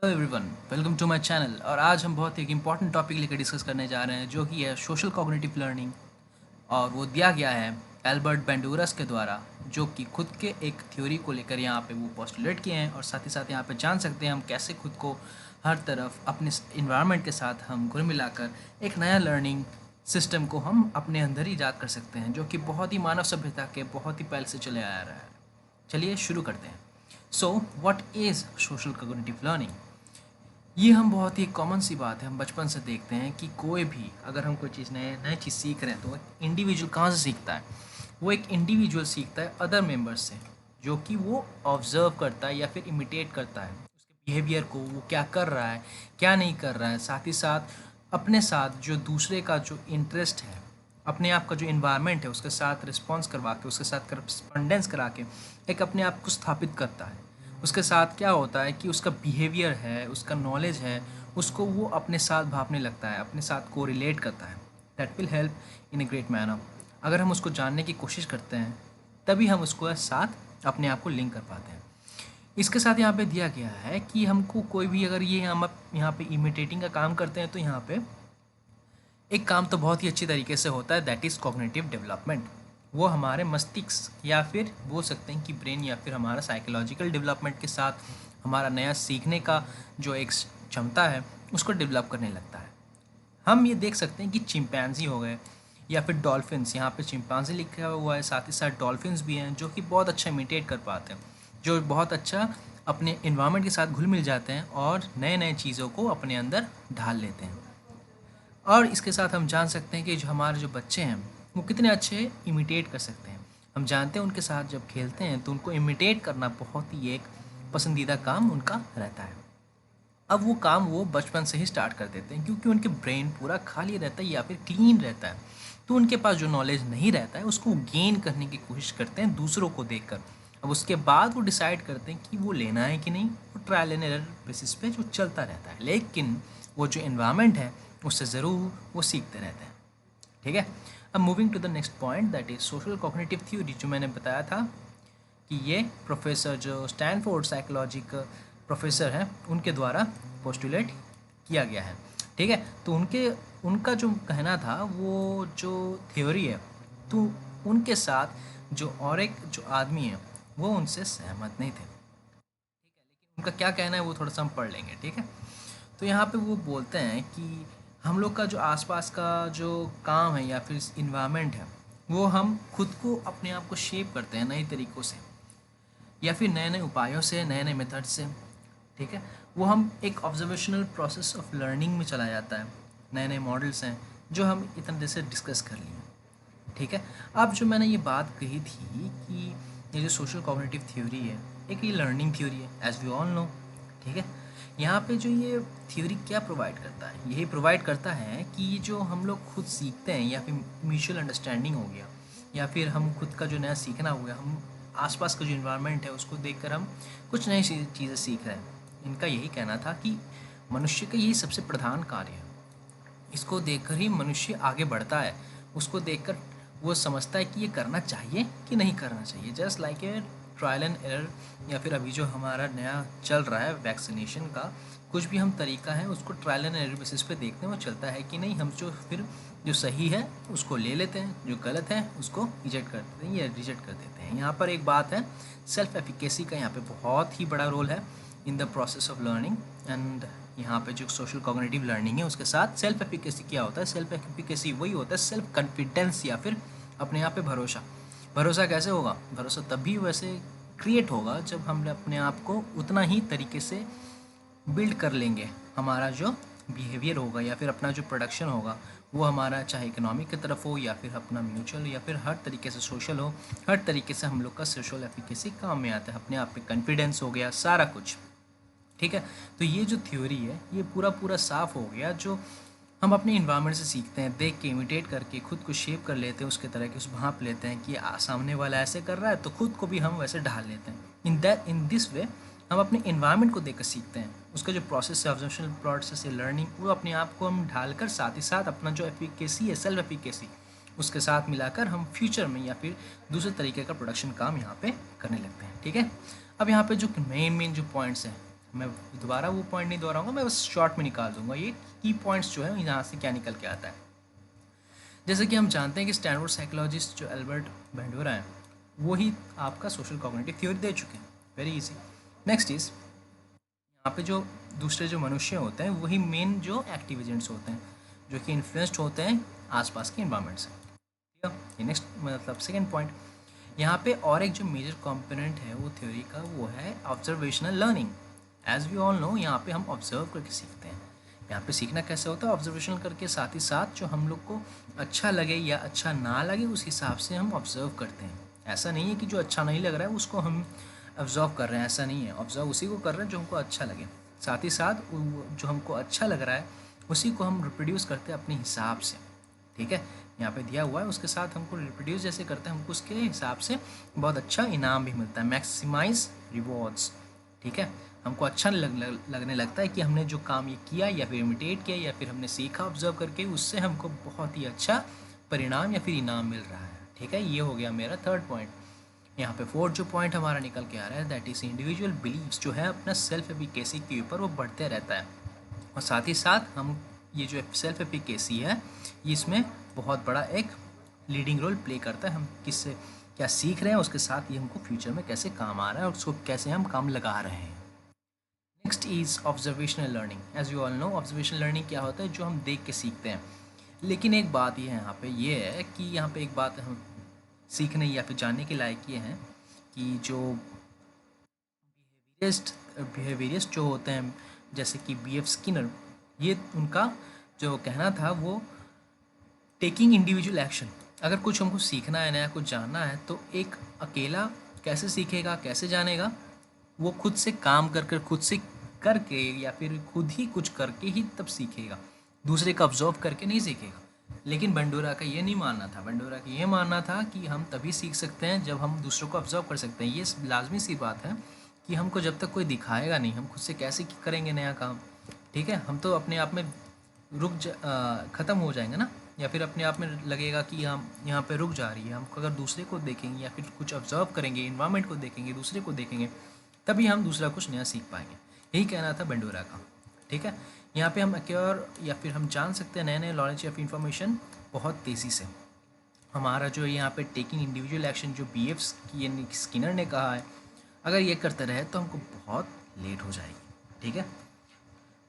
Hello everyone, welcome to my channel. और आज हम बहुत एक इम्पॉर्टेंट टॉपिक लेकर डिस्कस करने जा रहे हैं जो कि है सोशल कॉग्निटिव लर्निंग। और वो दिया गया है एल्बर्ट बेंडूरस के द्वारा, जो कि खुद के एक थ्योरी को लेकर यहाँ पे वो पोस्टुलेट किए हैं। और साथ ही साथ यहाँ पे जान सकते हैं हम कैसे खुद को हर तरफ अपने इन्वायरमेंट के साथ हम घुल मिलाकर एक नया लर्निंग सिस्टम को हम अपने अंदर ही ईजाद कर सकते हैं, जो कि बहुत ही मानव सभ्यता के बहुत ही पहले से चले आ रहा है। चलिए शुरू करते हैं। So what is social cognitive learning? ये हम बहुत ही कॉमन सी बात है, हम बचपन से देखते हैं कि कोई भी अगर हम कोई चीज़ नए नई चीज़ सीख रहे हैं तो एक इंडिविजुअल कहाँ से सीखता है? वो एक इंडिविजुअल सीखता है अदर मेंबर्स से, जो कि वो ऑब्जर्व करता है या फिर इमिटेट करता है उसके बिहेवियर को, वो क्या कर रहा है क्या नहीं कर रहा है। साथ ही साथ अपने साथ जो दूसरे का जो इंटरेस्ट है, अपने आप का जो इन्वायरमेंट है उसके साथ रिस्पॉन्स करवा के, उसके साथ करस्पॉन्डेंस करा के एक अपने आप को स्थापित करता है। उसके साथ क्या होता है कि उसका बिहेवियर है, उसका नॉलेज है, उसको वो अपने साथ भापने लगता है, अपने साथ को रिलेट करता है। That will help in a great manner. अगर हम उसको जानने की कोशिश करते हैं तभी हम उसको साथ अपने आप को लिंक कर पाते हैं। इसके साथ यहाँ पे दिया गया है कि हमको कोई भी अगर ये हम यहाँ पे इमिटेटिंग का काम करते हैं तो यहाँ पे एक काम तो बहुत ही अच्छी तरीके से होता है, दैट इज़ कॉग्निटिव डेवलपमेंट। वो हमारे मस्तिष्क या फिर बोल सकते हैं कि ब्रेन या फिर हमारा साइकोलॉजिकल डेवलपमेंट के साथ हमारा नया सीखने का जो एक क्षमता है उसको डेवलप करने लगता है। हम ये देख सकते हैं कि चिंपैंजी हो गए या फिर डॉल्फिन्स, यहाँ पे चिंपैंजी लिखा हुआ है, साथ ही साथ डॉल्फिन्स भी हैं जो कि बहुत अच्छा इमिटेट कर पाते हैं, जो बहुत अच्छा अपने इन्वायरमेंट के साथ घुल मिल जाते हैं और नए नए चीज़ों को अपने अंदर ढाल लेते हैं। और इसके साथ हम जान सकते हैं कि जो हमारे जो बच्चे हैं वो कितने अच्छे इमिटेट कर सकते हैं। हम जानते हैं उनके साथ जब खेलते हैं तो उनको इमिटेट करना बहुत ही एक पसंदीदा काम उनका रहता है। अब वो काम वो बचपन से ही स्टार्ट कर देते हैं क्योंकि उनके ब्रेन पूरा खाली रहता है या फिर क्लीन रहता है। तो उनके पास जो नॉलेज नहीं रहता है उसको गेन करने की कोशिश करते हैं दूसरों को देखकर। अब उसके बाद वो डिसाइड करते हैं कि वो लेना है कि नहीं। वो ट्रायल एंड एरर बेसिस पे जो चलता रहता है, लेकिन वो जो इन्वायरमेंट है उससे ज़रूर वो सीखते रहते हैं। ठीक है। अब moving to the next point, that is social cognitive theory, जो मैंने बताया था कि ये प्रोफेसर जो स्टैनफोर्ड साइकोलॉजी का प्रोफेसर हैं उनके द्वारा पोस्टुलेट किया गया है। ठीक है। तो उनका जो कहना था, वो जो थ्योरी है, तो उनके साथ जो और एक जो आदमी है वो उनसे सहमत नहीं थे। लेकिन उनका क्या कहना है वो थोड़ा सा हम पढ़ लेंगे। ठीक है। तो यहाँ पे वो बोलते हैं कि हम लोग का जो आसपास का जो काम है या फिर इन्वायरमेंट है, वो हम खुद को अपने आप को शेप करते हैं नए तरीक़ों से या फिर नए नए उपायों से, नए नए मेथड से। ठीक है। वो हम एक ऑब्जर्वेशनल प्रोसेस ऑफ लर्निंग में चला जाता है। नए नए मॉडल्स हैं जो हम इतने देर से डिस्कस कर लिए। ठीक है। अब जो मैंने ये बात कही थी कि ये जो सोशल कॉग्निटिव थ्योरी है एक ये लर्निंग थ्योरी है, एज वी ऑल नो। ठीक है। यहाँ पे जो ये थ्योरी क्या प्रोवाइड करता है, यही प्रोवाइड करता है कि ये जो हम लोग खुद सीखते हैं या फिर म्यूचुअल अंडरस्टैंडिंग हो गया या फिर हम खुद का जो नया सीखना हो गया, हम आसपास का जो इन्वायरमेंट है उसको देखकर हम कुछ नई चीज़ें सीख रहे हैं। इनका यही कहना था कि मनुष्य का यही सबसे प्रधान कार्य है। इसको देखकर ही मनुष्य आगे बढ़ता है। उसको देखकर वो समझता है कि ये करना चाहिए कि नहीं करना चाहिए। Just like a trial and error, या फिर अभी जो हमारा नया चल रहा है वैक्सीनेशन का, कुछ भी हम तरीका है उसको ट्रायल एंड एरर बेसिस पे देखते हैं वो चलता है कि नहीं। हम जो फिर जो सही है उसको ले लेते हैं, जो गलत है उसको रिजेक्ट कर देते हैं या रिजेक्ट कर देते हैं। यहाँ पर एक बात है, सेल्फ एफिकेसी का यहाँ पे बहुत ही बड़ा रोल है in the process of learning. And यहाँ पे जो सोशल कॉग्निटिव लर्निंग है उसके साथ सेल्फ एफिकेसी क्या होता है? सेल्फ एफिकेसी वही होता है सेल्फ कॉन्फिडेंस या फिर अपने आप पे भरोसा। भरोसा कैसे होगा? भरोसा तभी वैसे क्रिएट होगा जब हम अपने आप को उतना ही तरीके से बिल्ड कर लेंगे। हमारा जो बिहेवियर होगा या फिर अपना जो प्रोडक्शन होगा वो हमारा चाहे इकोनॉमिक की तरफ हो या फिर अपना म्यूचुअल या फिर हर तरीके से सोशल हो, हर तरीके से हम लोग का सोशल एफिकेसी काम में आता है। अपने आप पे कॉन्फिडेंस हो गया, सारा कुछ। ठीक है। तो ये जो थ्योरी है ये पूरा पूरा साफ हो गया, जो हम अपने इन्वायरमेंट से सीखते हैं, देख के इमिटेट करके खुद को शेप कर लेते हैं, उसके तरह के उस भांप लेते हैं कि सामने वाला ऐसे कर रहा है तो खुद को भी हम वैसे ढाल लेते हैं। इन दिस वे हम अपने इन्वायरमेंट को देख कर सीखते हैं। उसका जो प्रोसेस है, ऑब्जर्वेशनल प्रोसेस है लर्निंग, वो अपने आप को हम ढालकर साथ ही साथ अपना जो एफिकेसी है, सेल्फ एफिकेसी, उसके साथ मिलाकर हम फ्यूचर में या फिर दूसरे तरीके का प्रोडक्शन काम यहाँ पे करने लगते हैं। ठीक है। अब यहाँ पे जो मेन जो पॉइंट्स हैं मैं दोबारा वो पॉइंट नहीं दोहराऊंगा, मैं बस शॉर्ट में निकाल दूंगा ये की पॉइंट्स जो है यहाँ से क्या निकल के आता है। जैसे कि हम जानते हैं कि स्टैनफोर्ड साइकोलॉजिस्ट जो एल्बर्ट बैंडोरा हैं वो ही आपका सोशल कॉग्निटिव थ्योरी दे चुके हैं। Very easy. नेक्स्ट इज यहाँ पे जो दूसरे जो मनुष्य होते हैं वही मेन जो एक्टिव एजेंट्स होते हैं जो कि इन्फ्लुएंस्ड होते हैं आसपास के इन्वायरमेंट से। ठीक है, ये नेक्स्ट मतलब सेकेंड पॉइंट। यहाँ पे और एक जो मेजर कंपोनेंट है वो थ्योरी का वो है observational learning. As we all know यहाँ पे हम ऑब्जर्व करके सीखते हैं। यहाँ पे सीखना कैसे होता है, ऑब्जर्वेशन करके, साथ ही साथ जो हम लोग को अच्छा लगे या अच्छा ना लगे उस हिसाब से हम ऑब्जर्व करते हैं। ऐसा नहीं है कि जो अच्छा नहीं लग रहा है उसको हम ऑब्जर्व कर रहे हैं, ऐसा नहीं है। ऑब्जर्व उसी को कर रहे हैं जो हमको अच्छा लगे, साथ ही साथ जो हमको अच्छा लग रहा है उसी को हम रिप्रोड्यूस करते हैं अपने हिसाब से। ठीक है, यहाँ पे दिया हुआ है उसके साथ हमको रिप्रोड्यूस जैसे करते हैं हमको उसके हिसाब से बहुत अच्छा इनाम भी मिलता है, मैक्सिमाइज रिवॉर्ड्स। ठीक है, हमको अच्छा लगने लगता है कि हमने जो काम ये किया या फिर इमिटेट किया या फिर हमने सीखा ऑब्जर्व करके, उससे हमको बहुत ही अच्छा परिणाम या फिर इनाम मिल रहा है। ठीक है, ये हो गया मेरा थर्ड पॉइंट। यहाँ पे फोर्थ जो पॉइंट हमारा निकल के आ रहा है दैट इज़ इंडिविजुअल बिलीव्स जो है अपना सेल्फ एफिकेसी के ऊपर वो बढ़ते रहता है। और साथ ही साथ हम ये जो सेल्फ एफिकेसी है ये इसमें बहुत बड़ा एक लीडिंग रोल प्ले करता है। हम किससे क्या सीख रहे हैं उसके साथ ये हमको फ्यूचर में कैसे काम आ रहा है और उसको कैसे हम काम लगा रहे हैं। Next is observational learning. As you all know observational learning क्या होता है, जो हम देख के सीखते हैं। लेकिन एक बात ये है यहाँ पे ये है कि यहाँ पे एक बात हम सीखने या फिर जानने के लायक ये है कि जो बिहेवियरिस्ट जो होते हैं जैसे कि B.F. स्किनर, ये उनका जो कहना था वो टेकिंग इंडिविजुअल एक्शन। अगर कुछ हमको सीखना है, नया कुछ जानना है, तो एक अकेला कैसे सीखेगा, कैसे जानेगा, वो खुद से काम कर कर खुद से करके या फिर खुद ही कुछ करके ही तब सीखेगा, दूसरे का ऑब्जर्व करके नहीं सीखेगा। लेकिन बंडोरा का ये नहीं मानना था। बंडोरा का ये मानना था कि हम तभी सीख सकते हैं जब हम दूसरों को ऑब्जर्व कर सकते हैं। ये लाजमी सी बात है कि हमको जब तक कोई दिखाएगा नहीं हम खुद से कैसे करेंगे नया काम। ठीक है, हम तो अपने आप में ख़त्म हो जाएंगे ना, या फिर अपने आप में लगेगा कि हम यहाँ पे रुक जा रही है। हम अगर दूसरे को देखेंगे या फिर कुछ ऑब्जर्व करेंगे, इन्वायरमेंट को देखेंगे, दूसरे को देखेंगे, तभी हम दूसरा कुछ नया सीख पाएंगे। यही कहना था बंडोरा का। ठीक है, यहाँ पे हम एक्योर या फिर हम जान सकते हैं नए नए नॉलेज या फिर इन्फॉर्मेशन बहुत तेज़ी से। हमारा जो यहाँ पे टेकिंग इंडिविजुअल एक्शन जो B.F. स्किनर ने कहा है, अगर ये करते रहे तो हमको बहुत लेट हो जाएगी। ठीक है,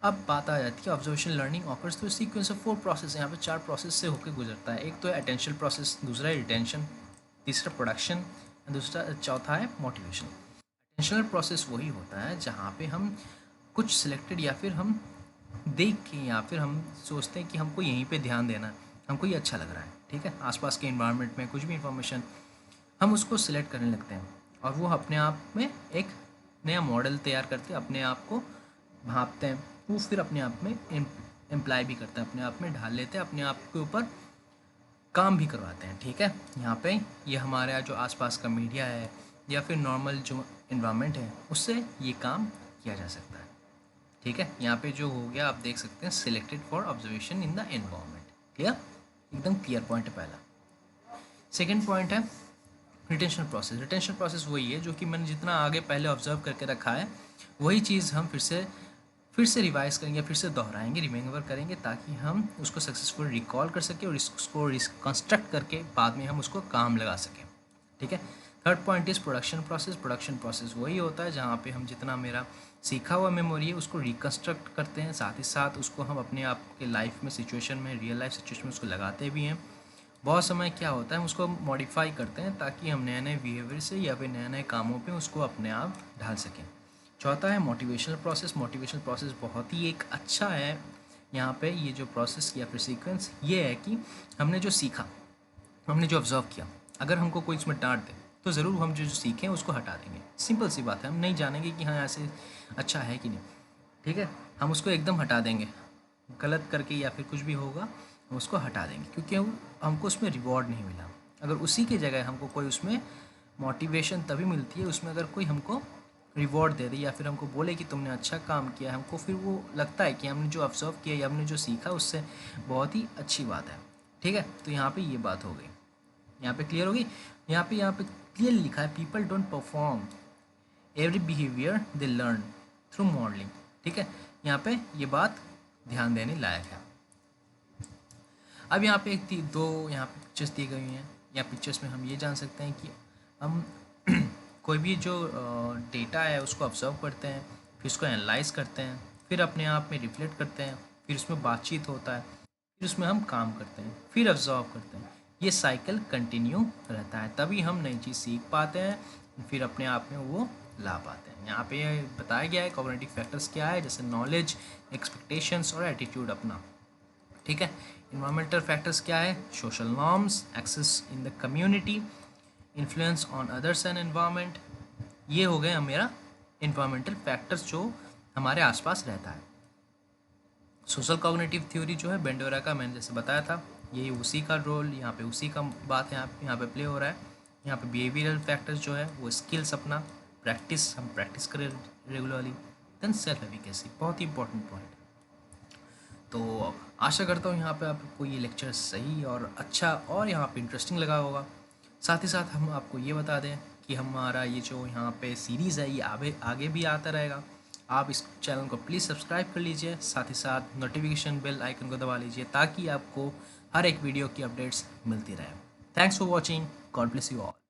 अब बात आ जाती है observation learning occurs through sequence of 4 process. यहाँ पे 4 प्रोसेस से होकर गुजरता है। एक तो है अटेंशन प्रोसेस, दूसरा है रिटेंशन, तीसरा प्रोडक्शन, दूसरा चौथा है मोटिवेशन। अटेंशनल प्रोसेस वही होता है जहाँ पे हम कुछ सिलेक्टेड या फिर हम देख के या फिर हम सोचते हैं कि हमको यहीं पे ध्यान देना है, हमको ये अच्छा लग रहा है। ठीक है, आसपास के इन्वायरमेंट में कुछ भी इंफॉर्मेशन हम उसको सिलेक्ट करने लगते हैं और वो अपने आप में एक नया मॉडल तैयार करते हैं, अपने आप को भांपते हैं, वो फिर अपने आप में एम्प्लाई भी करते हैं, अपने आप में ढाल लेते हैं, अपने आप के ऊपर काम भी करवाते हैं। ठीक है, यहाँ पे ये हमारे जो आसपास का मीडिया है या फिर नॉर्मल जो इन्वायरमेंट है उससे ये काम किया जा सकता है। ठीक है, यहाँ पे जो हो गया आप देख सकते हैं selected for observation in the environment. Clear, एकदम क्लियर पॉइंट है पहला। सेकेंड पॉइंट है रिटेंशन प्रोसेस। रिटेंशन प्रोसेस वही है जो कि मैंने जितना आगे पहले ऑब्जर्व करके रखा है वही चीज़ हम फिर से रिवाइज करेंगे, फिर से दोहराएंगे, रिमेंबर करेंगे, ताकि हम उसको सक्सेसफुल रिकॉल कर सकें और उसको रिकन्स्ट्रक्ट करके बाद में हम उसको काम लगा सकें। ठीक है, third point is production process. Production process वही होता है जहाँ पे हम जितना मेरा सीखा हुआ मेमोरी है उसको रिकन्स्ट्रक्ट करते हैं, साथ ही साथ उसको हम अपने आप के लाइफ में सिचुएशन में, रियल लाइफ सिचुएशन में उसको लगाते भी हैं। बहुत समय क्या होता है हम उसको मॉडिफाई करते हैं ताकि हम नए नए बिहेवियर से या फिर नए नए कामों पे उसको अपने आप ढाल सकें। चौथा है मोटिवेशनल प्रोसेस। मोटिवेशनल प्रोसेस बहुत ही एक अच्छा है। यहाँ पे ये जो प्रोसेस या फिर सीक्वेंस ये है कि हमने जो सीखा, हमने जो ऑब्जर्व किया, अगर हमको कोई इसमें डांट दे तो ज़रूर हम जो सीखें उसको हटा देंगे। सिंपल सी बात है, हम नहीं जानेंगे कि हाँ ऐसे अच्छा है कि नहीं। ठीक है, हम उसको एकदम हटा देंगे, गलत करके या फिर कुछ भी होगा हम उसको हटा देंगे, क्योंकि हमको उसमें रिवॉर्ड नहीं मिला। अगर उसी की जगह हमको कोई उसमें मोटिवेशन तभी मिलती है, उसमें अगर कोई हमको रिवॉर्ड दे दे या फिर हमको बोले कि तुमने अच्छा काम किया, हमको फिर वो लगता है कि हमने जो ऑब्जर्व किया या हमने जो सीखा उससे बहुत ही अच्छी बात है। ठीक है, तो यहाँ पे ये बात हो गई, यहाँ पे क्लियर होगी। यहाँ पे क्लियर लिखा है people don't perform every behaviour they learn through modelling. ठीक है, यहाँ पे ये बात ध्यान देने लायक है। अब यहाँ पे दो यहाँ पे पिक्चर्स दी गई हैं। या पिक्चर्स में हम ये जान सकते हैं कि हम कोई भी जो डेटा है उसको ऑब्जर्व करते हैं, फिर उसको एनालाइज करते हैं, फिर अपने आप में रिफ्लेक्ट करते हैं, फिर उसमें बातचीत होता है, फिर उसमें हम काम करते हैं, फिर ऑब्जर्व करते हैं। ये साइकिल कंटिन्यू रहता है, तभी हम नई चीज़ सीख पाते हैं, फिर अपने आप में वो ला पाते हैं। यहाँ पे बताया गया है कॉग्निटिव फैक्टर्स क्या है, जैसे नॉलेज, एक्सपेक्टेशंस और एटीट्यूड अपना। ठीक है, इन्वायरमेंटल फैक्टर्स क्या है, social norms, access in the community, influence on others and environment. ये हो गए मेरा इन्वायरमेंटल फैक्टर्स जो हमारे आसपास रहता है। सोशल कॉग्निटिव थ्योरी जो है बेंडोरा का, मैंने जैसे बताया था, ये उसी का रोल यहाँ पे, उसी का बात है यहाँ पे प्ले हो रहा है। यहाँ पे बिहेवियरल फैक्टर्स जो है वो स्किल्स अपना प्रैक्टिस, हम प्रैक्टिस करें रेगुलरली, देन सेल्फ एफिकेसी, बहुत ही इंपॉर्टेंट पॉइंट। तो आशा करता हूँ यहाँ पे आपको ये लेक्चर सही और अच्छा और यहाँ पे इंटरेस्टिंग लगा होगा। साथ ही साथ हम आपको ये बता दें कि हमारा ये जो यहाँ पे सीरीज़ है ये आगे भी आता रहेगा। आप इस चैनल को प्लीज़ सब्सक्राइब कर लीजिए, साथ ही साथ नोटिफिकेशन बेल आइकन को दबा लीजिए ताकि आपको हर एक वीडियो की अपडेट्स मिलती रहे। Thanks for watching, God bless you all.